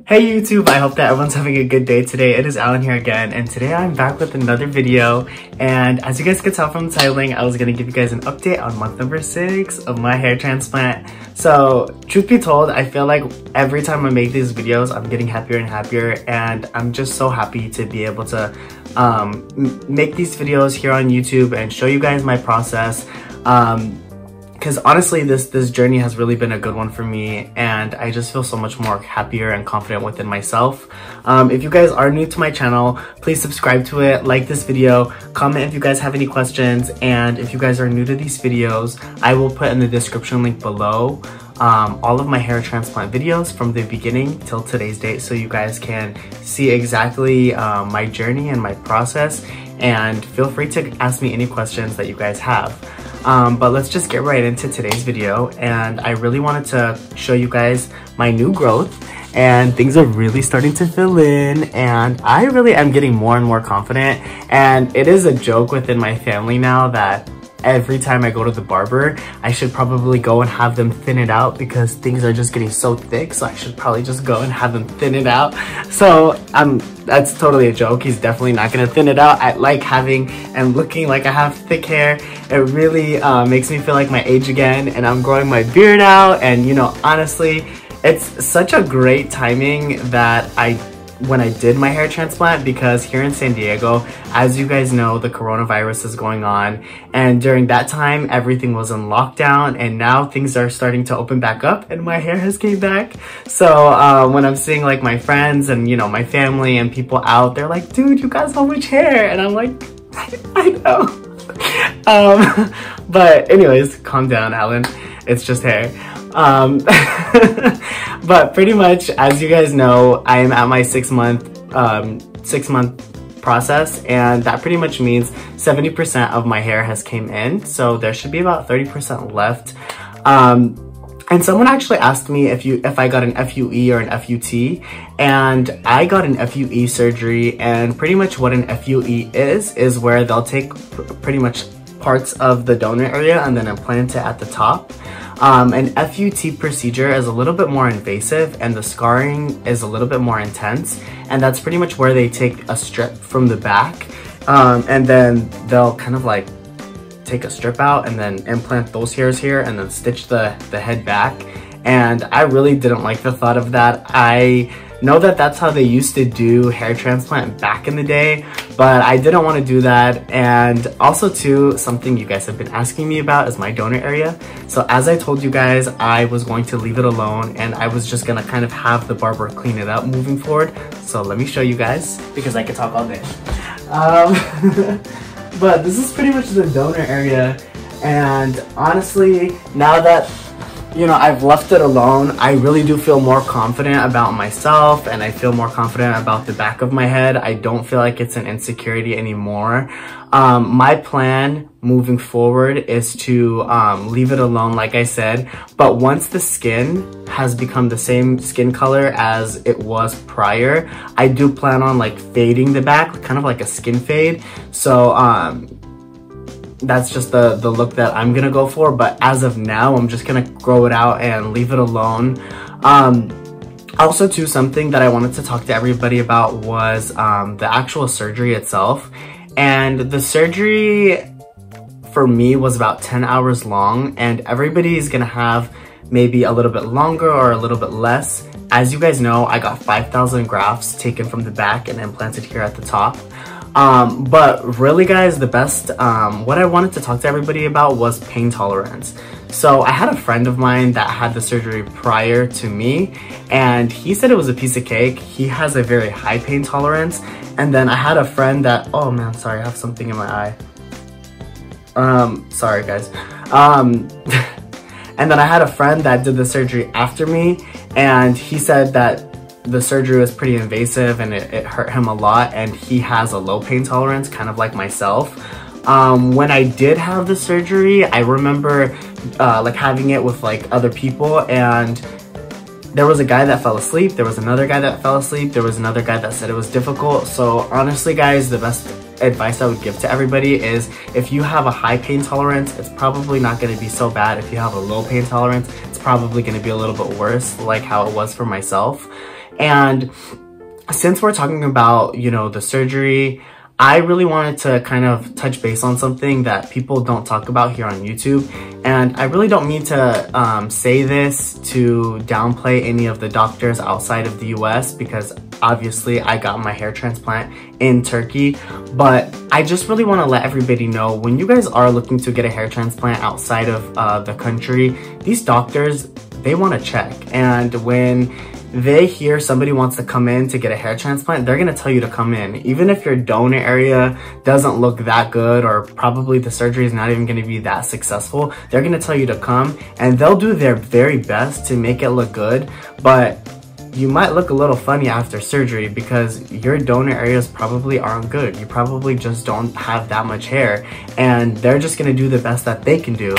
Hey YouTube, I hope that everyone's having a good day today. It is Alan here again, and today I'm back with another video. And as you guys could tell from the titling, I was gonna give you guys an update on month number 6 of my hair transplant. So truth be told, I feel like every time I make these videos, I'm getting happier and happier, and I'm just so happy to be able to make these videos here on YouTube and show you guys my process. Because honestly, this journey has really been a good one for me, and I just feel so much more happier and confident within myself. If you guys are new to my channel, please subscribe to it, like this video, comment if you guys have any questions, and if you guys are new to these videos, I will put in the description link below all of my hair transplant videos from the beginning till today's date, so you guys can see exactly my journey and my process, and feel free to ask me any questions that you guys have. But let's just get right into today's video, and I really wanted to show you guys my new growth, and things are really starting to fill in, and I really am getting more and more confident. And it is a joke within my family now that every time I go to the barber, I should probably go and have them thin it out because things are just getting so thick, so I should probably just go and have them thin it out. So that's totally a joke. He's definitely not gonna thin it out. I like having and looking like I have thick hair. It really makes me feel like my age again, and I'm growing my beard out, and you know, honestly, it's such a great timing that when I did my hair transplant, because here in San Diego, as you guys know, the coronavirus is going on, and during that time everything was in lockdown, and now things are starting to open back up and my hair has came back. So when I'm seeing like my friends and you know my family and people out, they're like, dude, you got so much hair, and I'm like, I know. But anyways, calm down, Alan, it's just hair. But pretty much, as you guys know, I am at my 6-month process, and that pretty much means 70% of my hair has came in, so there should be about 30% left. And someone actually asked me if I got an FUE or an FUT, and I got an FUE surgery, and pretty much what an FUE is where they'll take pretty much parts of the donor area and then implant it at the top. An FUT procedure is a little bit more invasive, and the scarring is a little bit more intense, and that's pretty much where they take a strip from the back, and then they'll kind of like take a strip out and then implant those hairs here and then stitch the head back. And I really didn't like the thought of that. I know that that's how they used to do hair transplant back in the day, but I didn't want to do that. And also too, something you guys have been asking me about is my donor area. So as I told you guys, I was going to leave it alone, and I was just gonna kind of have the barber clean it up moving forward. So let me show you guys, because I could talk all day. But this is pretty much the donor area, and honestly, now that you know I've left it alone, I really do feel more confident about myself, and I feel more confident about the back of my head. I don't feel like it's an insecurity anymore. My plan moving forward is to leave it alone, like I said, but once the skin has become the same skin color as it was prior, I do plan on like fading the back, kind of like a skin fade. So that's just the look that I'm gonna go for, but as of now, I'm just gonna grow it out and leave it alone. Also too, something that I wanted to talk to everybody about was the actual surgery itself. And the surgery for me was about 10 hours long, and everybody is gonna have maybe a little bit longer or a little bit less. As you guys know, I got 5,000 grafts taken from the back and implanted here at the top. But really guys, the best, what I wanted to talk to everybody about was pain tolerance. So I had a friend of mine that had the surgery prior to me, and he said it was a piece of cake. He has a very high pain tolerance. And then I had a friend that, oh man, sorry, I have something in my eye. Sorry guys. And then I had a friend that did the surgery after me, and he said that the surgery was pretty invasive and it hurt him a lot, and he has a low pain tolerance, kind of like myself. When I did have the surgery, I remember like having it with like other people, and there was a guy that fell asleep, there was another guy that fell asleep, there was another guy that said it was difficult. So honestly guys, the best advice I would give to everybody is if you have a high pain tolerance, it's probably not going to be so bad. If you have a low pain tolerance, it's probably going to be a little bit worse, like how it was for myself. And since we're talking about, you know, the surgery, I really wanted to kind of touch base on something that people don't talk about here on YouTube. And I really don't mean to say this to downplay any of the doctors outside of the US, because obviously I got my hair transplant in Turkey. But I just really want to let everybody know, when you guys are looking to get a hair transplant outside of the country, these doctors, they want to check. And when they hear somebody wants to come in to get a hair transplant, they're going to tell you to come in. Even if your donor area doesn't look that good, or probably the surgery is not even going to be that successful, they're going to tell you to come, and they'll do their very best to make it look good. But you might look a little funny after surgery because your donor areas probably aren't good. You probably just don't have that much hair, and they're just going to do the best that they can do.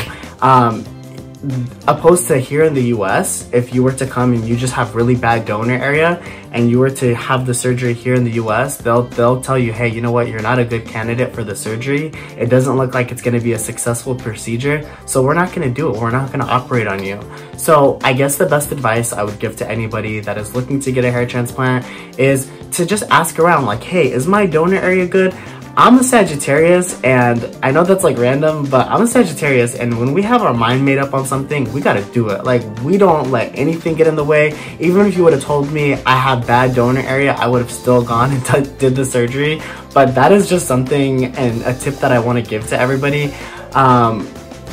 Opposed to here in the US, if you were to come and you just have really bad donor area and you were to have the surgery here in the US, they'll tell you, hey, you know what, you're not a good candidate for the surgery. It doesn't look like it's going to be a successful procedure, so we're not going to do it. We're not going to operate on you. So I guess the best advice I would give to anybody that is looking to get a hair transplant is to just ask around, like, hey, is my donor area good? I'm a Sagittarius, and I know that's like random, but I'm a Sagittarius, and when we have our mind made up on something, we gotta do it. Like, we don't let anything get in the way. Even if you would have told me I have bad donor area, I would have still gone and did the surgery. But that is just something and a tip that I want to give to everybody.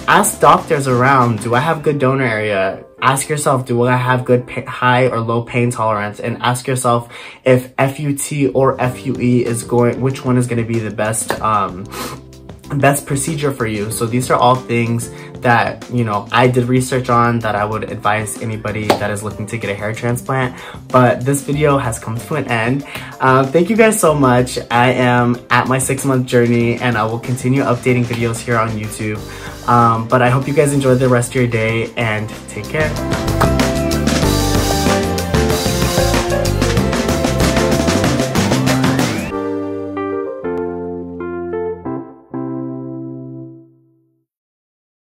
Ask doctors around, do I have good donor area? Ask yourself, do I have good high or low pain tolerance? And ask yourself if FUT or FUE is which one is going to be the best procedure for you. So these are all things that, you know, I did research on, that I would advise anybody that is looking to get a hair transplant. But this video has come to an end. Thank you guys so much. I am at my 6-month journey, and I will continue updating videos here on YouTube. But I hope you guys enjoy the rest of your day, and take care.